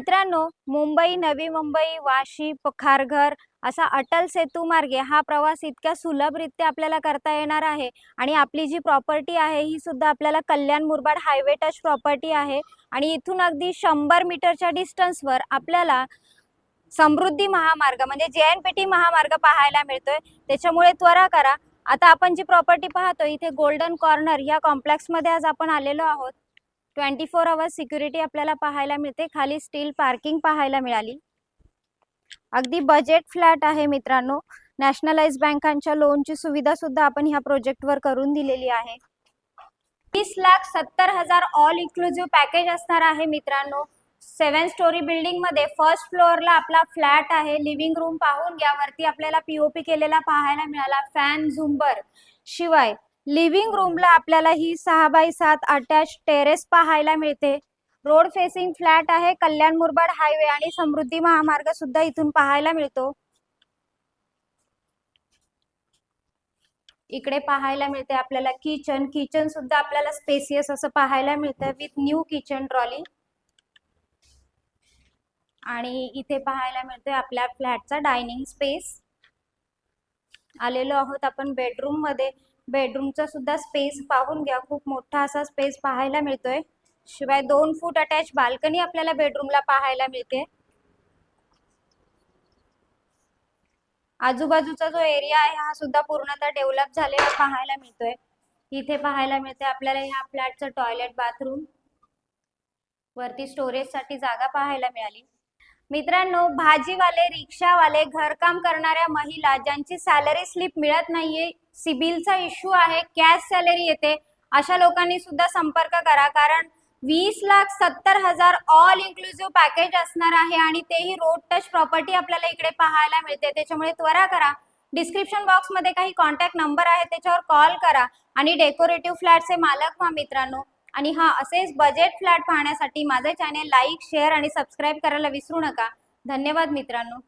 मित्रांनो, मुंबई, नवी मुंबई, वाशी, खारघर असा अटल सेतू मार्गे हा प्रवास इतक्या सुलभरित्या आपल्याला करता येणार आहे आणि आपली जी प्रॉपर्टी आहे ही सुद्धा आपल्याला कल्याण मुरबाड हायवे टच प्रॉपर्टी आहे आणि इथून अगदी 100 मीटरच्या डिस्टन्सवर आपल्याला समृद्धी महामार्ग म्हणजे JNPT महामार्ग पाहायला मिळतोय। त्याच्यामुळे त्वरा करा। आता आपण जी प्रॉपर्टी पाहतो इथे गोल्डन कॉर्नर या कॉम्प्लेक्स मध्ये आज आपण आलेलो आहोत। 24 आवर्स सिक्युरिटी आपल्याला पाहायला मिळते। खाली स्टील पार्किंग पाहायला मिळाली। अगदी बजेट फ्लॅट आहे मित्रांनो। नॅशनलाइज बँकांच्या लोनची सुविधा सुद्धा आपण ह्या प्रोजेक्ट वर करून दिलेली आहे। 30,70,000 ऑल इन्क्लुसिव्ह पॅकेज असणार आहे मित्रांनो। 7 स्टोरी बिल्डिंग मध्ये फर्स्ट फ्लोअरला आपला फ्लॅट आहे। लिव्हिंग रूम पाहून घ्या, वरती आपल्याला पीओपी केलेला पाहायला मिळाला, फॅन झुंबर। शिवाय लिव्हिंग रूमला आपल्याला ही 6x7 अटॅच टेरेस पाहायला मिळते। रोड फेसिंग फ्लॅट आहे। कल्याण मुरबाड हायवे आणि समृद्धी महामार्ग सुद्धा इथून पाहायला मिळतो। इकडे पाहायला मिळते आपल्याला किचन सुद्धा आपल्याला स्पेसियस असं पाहायला मिळतं विथ न्यू किचन ट्रॉली। आणि इथे पाहायला मिळते आपल्या फ्लॅटचा डायनिंग स्पेस। आलेलो आहोत आपण बेडरूम मध्ये। बेडरूमचा सुद्धा स्पेस पाहून घ्या, खूप मोठा असा स्पेस पाहायला मिळतोय। शिवाय 2 फूट अटॅच बाल्कनी आपल्याला बेडरूमला पाहायला मिळते। आजूबाजूचा जो एरिया आहे हा सुद्धा पूर्णतः डेव्हलप झालेला पाहायला मिळतोय। इथे पाहायला मिळते आपल्याला ह्या फ्लॅटचं टॉयलेट बाथरूम। वरती स्टोरेज साठी जागा पाहायला मिळाली। मित्रांनो, भाजीवाले, रिक्षावाले, घरकाम करणाऱ्या महिला ज्यांची सॅलरी स्लिप मिळत नाहीये, सिबिलचा इश्यू आहे, कॅश सॅलरी येते, अशा लोकांनी सुद्धा संपर्क करा। कारण 20,70,000 ऑल इन्क्लुसिव्ह पॅकेज असणार आहे आणि तेही रोड टच प्रॉपर्टी आपल्याला इकडे पाहायला मिळते। त्याच्यामुळे त्वरा करा। डिस्क्रिप्शन बॉक्स मध्ये काही कॉन्टॅक्ट नंबर आहे, त्याच्यावर कॉल करा आणि डेकोरेटिव्ह फ्लॅटचे मालक व्हा मित्रांनो। आणि हा असेच बजेट फ्लॅट पाहण्यासाठी माझे चॅनल लाईक, शेअर आणि सबस्क्राइब करायला विसरू नका। धन्यवाद मित्रांनो।